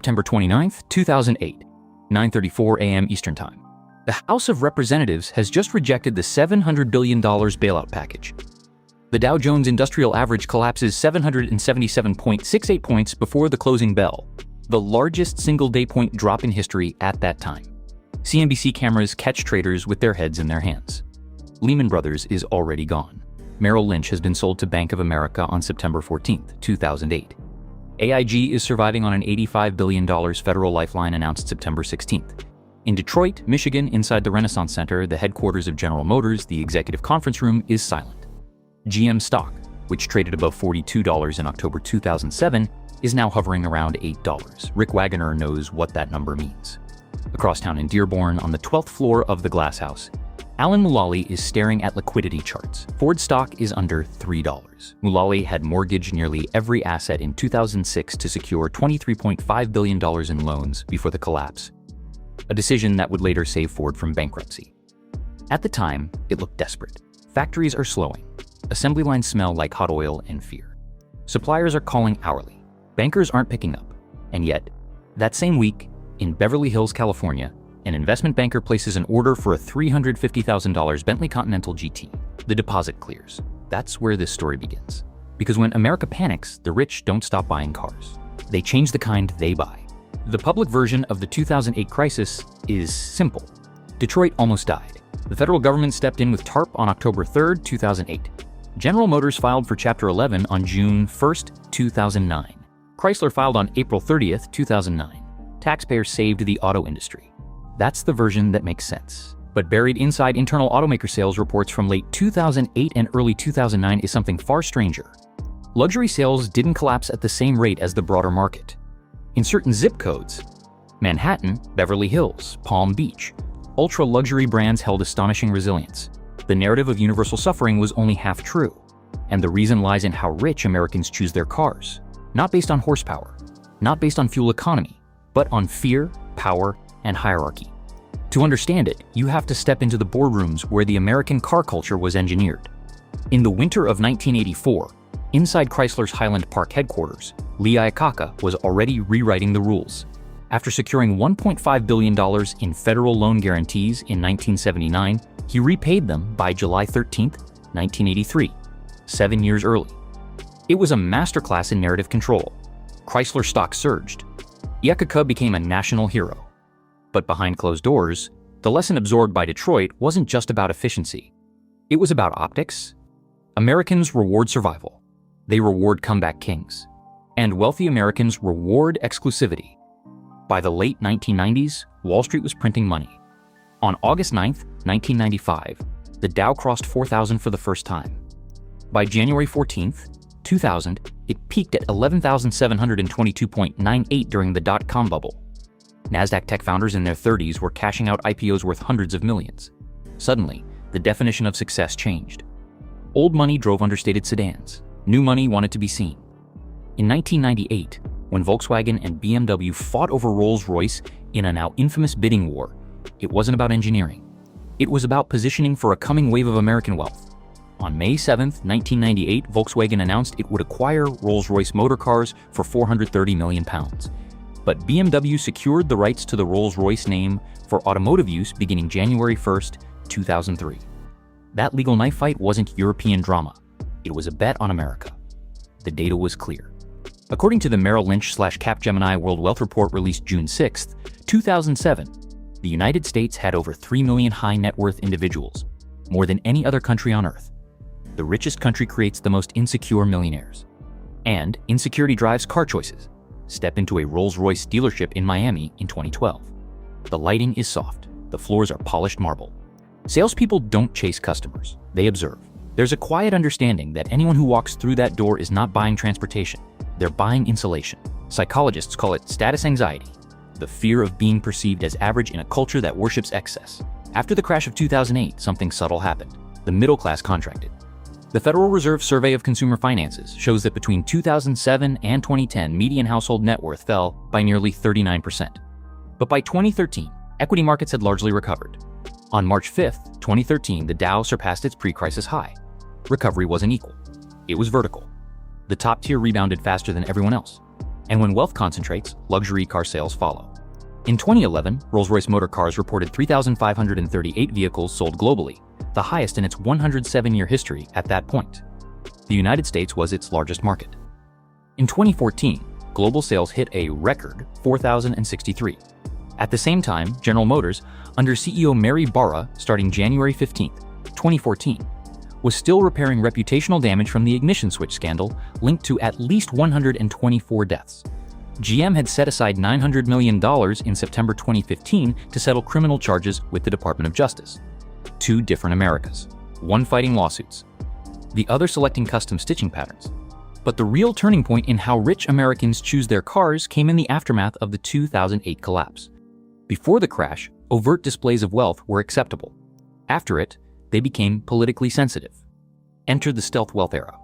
September 29, 2008, 9:34 a.m. Eastern Time. The House of Representatives has just rejected the $700 billion bailout package. The Dow Jones Industrial Average collapses 777.68 points before the closing bell, the largest single-day point drop in history at that time. CNBC cameras catch traders with their heads in their hands. Lehman Brothers is already gone. Merrill Lynch has been sold to Bank of America on September 14, 2008. AIG is surviving on an $85 billion federal lifeline announced September 16. In Detroit, Michigan, inside the Renaissance Center, the headquarters of General Motors, the executive conference room is silent. GM stock, which traded above $42 in October 2007, is now hovering around $8. Rick Wagoner knows what that number means. Across town in Dearborn, on the 12th floor of the Glass House, Alan Mulally is staring at liquidity charts. Ford stock is under $3. Mulally had mortgaged nearly every asset in 2006 to secure $23.5 billion in loans before the collapse, a decision that would later save Ford from bankruptcy. At the time, it looked desperate. Factories are slowing. Assembly lines smell like hot oil and fear. Suppliers are calling hourly. Bankers aren't picking up. And yet, that same week, in Beverly Hills, California, an investment banker places an order for a $350,000 Bentley Continental GT. The deposit clears. That's where this story begins. Because when America panics, the rich don't stop buying cars. They change the kind they buy. The public version of the 2008 crisis is simple. Detroit almost died. The federal government stepped in with TARP on October 3, 2008. General Motors filed for Chapter 11 on June 1, 2009. Chrysler filed on April 30, 2009. Taxpayers saved the auto industry. That's the version that makes sense. But buried inside internal automaker sales reports from late 2008 and early 2009 is something far stranger. Luxury sales didn't collapse at the same rate as the broader market. In certain zip codes, Manhattan, Beverly Hills, Palm Beach, ultra-luxury brands held astonishing resilience. The narrative of universal suffering was only half true, and the reason lies in how rich Americans choose their cars, not based on horsepower, not based on fuel economy, but on fear, power, and hierarchy. To understand it, you have to step into the boardrooms where the American car culture was engineered. In the winter of 1984, inside Chrysler's Highland Park headquarters, Lee Iacocca was already rewriting the rules. After securing $1.5 billion in federal loan guarantees in 1979, he repaid them by July 13, 1983, 7 years early. It was a masterclass in narrative control. Chrysler stock surged. Iacocca became a national hero. But behind closed doors, the lesson absorbed by Detroit wasn't just about efficiency. It was about optics. Americans reward survival. They reward comeback kings. And wealthy Americans reward exclusivity. By the late 1990s, Wall Street was printing money. On August 9, 1995, the Dow crossed 4,000 for the first time. By January 14, 2000, it peaked at 11,722.98 during the dot-com bubble. NASDAQ tech founders in their 30s were cashing out IPOs worth hundreds of millions. Suddenly, the definition of success changed. Old money drove understated sedans. New money wanted to be seen. In 1998, when Volkswagen and BMW fought over Rolls-Royce in a now infamous bidding war, it wasn't about engineering. It was about positioning for a coming wave of American wealth. On May 7, 1998, Volkswagen announced it would acquire Rolls-Royce motor cars for £430 million. But BMW secured the rights to the Rolls-Royce name for automotive use beginning January 1, 2003. That legal knife fight wasn't European drama. It was a bet on America. The data was clear. According to the Merrill Lynch/Capgemini World Wealth Report released June 6, 2007, the United States had over 3 million high net worth individuals, more than any other country on earth. The richest country creates the most insecure millionaires. And insecurity drives car choices. Step into a Rolls-Royce dealership in Miami in 2012. The lighting is soft. The floors are polished marble. Salespeople don't chase customers. They observe. There's a quiet understanding that anyone who walks through that door is not buying transportation. They're buying insulation. Psychologists call it status anxiety, the fear of being perceived as average in a culture that worships excess. After the crash of 2008, something subtle happened. The middle class contracted. The Federal Reserve Survey of Consumer Finances shows that between 2007 and 2010, median household net worth fell by nearly 39%. But by 2013, equity markets had largely recovered. On March 5, 2013, the Dow surpassed its pre-crisis high. Recovery wasn't equal. It was vertical. The top tier rebounded faster than everyone else. And when wealth concentrates, luxury car sales follow. In 2011, Rolls-Royce Motor Cars reported 3,538 vehicles sold globally, the highest in its 107-year history at that point. The United States was its largest market. In 2014, global sales hit a record 4,063. At the same time, General Motors, under CEO Mary Barra starting January 15, 2014, was still repairing reputational damage from the ignition switch scandal linked to at least 124 deaths. GM had set aside $900 million in September 2015 to settle criminal charges with the Department of Justice. Two different Americas, one fighting lawsuits, the other selecting custom stitching patterns. But the real turning point in how rich Americans choose their cars came in the aftermath of the 2008 collapse. Before the crash, overt displays of wealth were acceptable. After it, they became politically sensitive. Enter the stealth wealth era.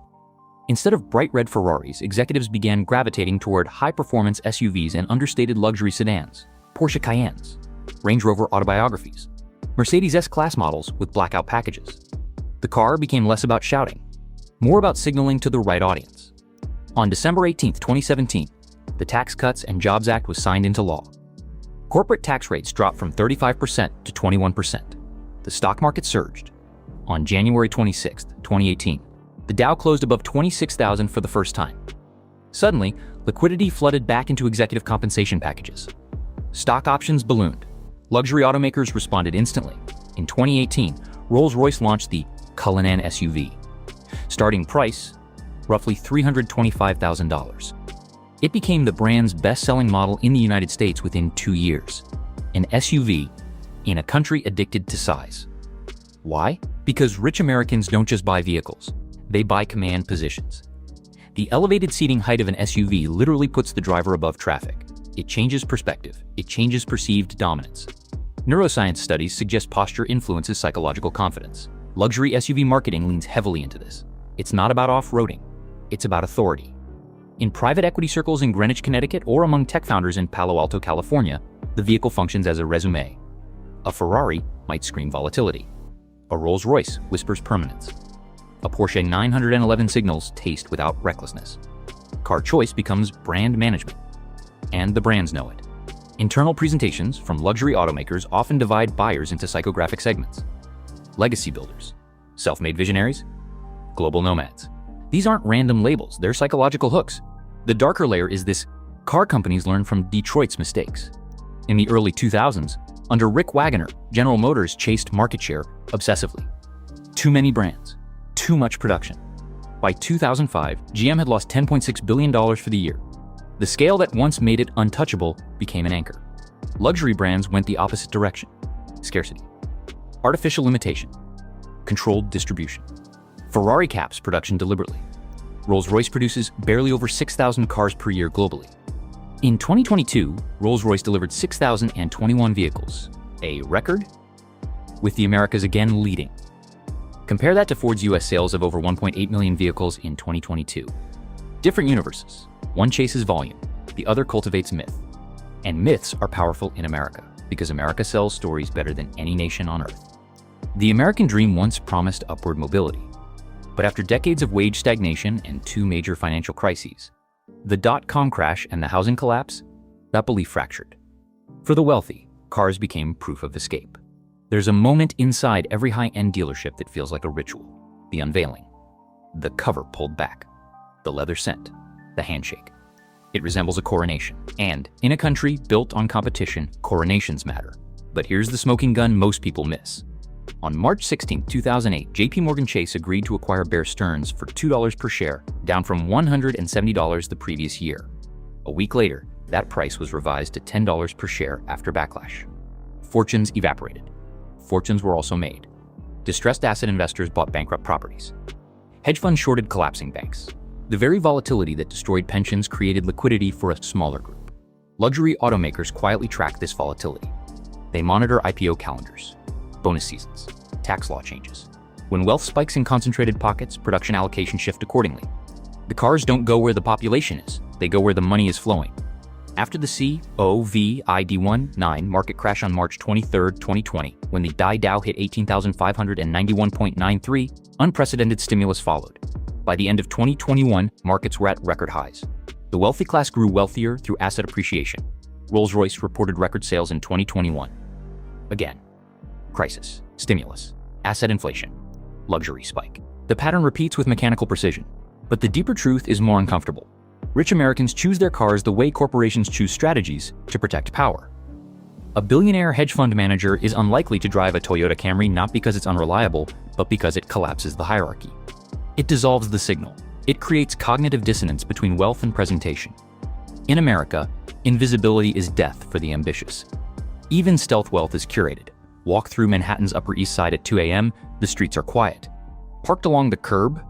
Instead of bright red Ferraris, executives began gravitating toward high-performance SUVs and understated luxury sedans, Porsche Cayennes, Range Rover autobiographies, Mercedes S-Class models with blackout packages. The car became less about shouting, more about signaling to the right audience. On December 18, 2017, the Tax Cuts and Jobs Act was signed into law. Corporate tax rates dropped from 35% to 21%. The stock market surged. On January 26, 2018, the Dow closed above 26,000 for the first time. Suddenly, liquidity flooded back into executive compensation packages. Stock options ballooned. Luxury automakers responded instantly. In 2018, Rolls-Royce launched the Cullinan SUV. Starting price, roughly $325,000. It became the brand's best-selling model in the United States within 2 years. An SUV in a country addicted to size. Why? Because rich Americans don't just buy vehicles, they buy command positions. The elevated seating height of an SUV literally puts the driver above traffic. It changes perspective. It changes perceived dominance. Neuroscience studies suggest posture influences psychological confidence. Luxury SUV marketing leans heavily into this. It's not about off-roading. It's about authority. In private equity circles in Greenwich, Connecticut, or among tech founders in Palo Alto, California, the vehicle functions as a resume. A Ferrari might scream volatility. A Rolls-Royce whispers permanence. A Porsche 911 signals taste without recklessness. Car choice becomes brand management. And the brands know it. Internal presentations from luxury automakers often divide buyers into psychographic segments. Legacy builders, self-made visionaries, global nomads. These aren't random labels, they're psychological hooks. The darker layer is this: car companies learn from Detroit's mistakes. In the early 2000s, under Rick Wagoner, General Motors chased market share obsessively. Too many brands, too much production. By 2005, GM had lost $10.6 billion for the year. The scale that once made it untouchable became an anchor. Luxury brands went the opposite direction. Scarcity. Artificial limitation. Controlled distribution. Ferrari caps production deliberately. Rolls-Royce produces barely over 6,000 cars per year globally. In 2022, Rolls-Royce delivered 6,021 vehicles, a record, with the Americas again leading. Compare that to Ford's US sales of over 1.8 million vehicles in 2022. Different universes. One chases volume, the other cultivates myth. And myths are powerful in America, because America sells stories better than any nation on earth. The American dream once promised upward mobility. But after decades of wage stagnation and 2 major financial crises, the dot-com crash and the housing collapse, that belief fractured. For the wealthy, cars became proof of escape. There's a moment inside every high-end dealership that feels like a ritual. The unveiling. The cover pulled back. The leather scent. The handshake. It resembles a coronation. And in a country built on competition, coronations matter. But here's the smoking gun most people miss. On March 16, 2008, JP Morgan Chase agreed to acquire Bear Stearns for $2 per share, down from $170 the previous year. A week later, that price was revised to $10 per share after backlash. Fortunes evaporated. Fortunes were also made. Distressed asset investors bought bankrupt properties. Hedge funds shorted collapsing banks. The very volatility that destroyed pensions created liquidity for a smaller group. Luxury automakers quietly track this volatility. They monitor IPO calendars, bonus seasons, tax law changes. When wealth spikes in concentrated pockets, production allocations shift accordingly. The cars don't go where the population is, they go where the money is flowing. After the COVID-19 market crash on March 23, 2020, when the Dow hit 18,591.93, unprecedented stimulus followed. By the end of 2021, markets were at record highs. The wealthy class grew wealthier through asset appreciation. Rolls-Royce reported record sales in 2021. Again, crisis, stimulus, asset inflation, luxury spike. The pattern repeats with mechanical precision. But the deeper truth is more uncomfortable. Rich Americans choose their cars the way corporations choose strategies to protect power. A billionaire hedge fund manager is unlikely to drive a Toyota Camry not because it's unreliable, but because it collapses the hierarchy. It dissolves the signal. It creates cognitive dissonance between wealth and presentation. In America, invisibility is death for the ambitious. Even stealth wealth is curated. Walk through Manhattan's Upper East Side at 2 a.m., the streets are quiet. Parked along the curb,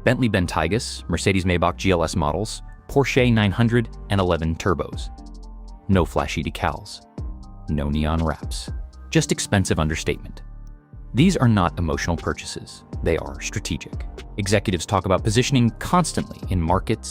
Bentley Bentaygas, Mercedes-Maybach GLS models, Porsche 911 turbos. No flashy decals. No neon wraps. Just expensive understatement. These are not emotional purchases. They are strategic. Executives talk about positioning constantly in markets,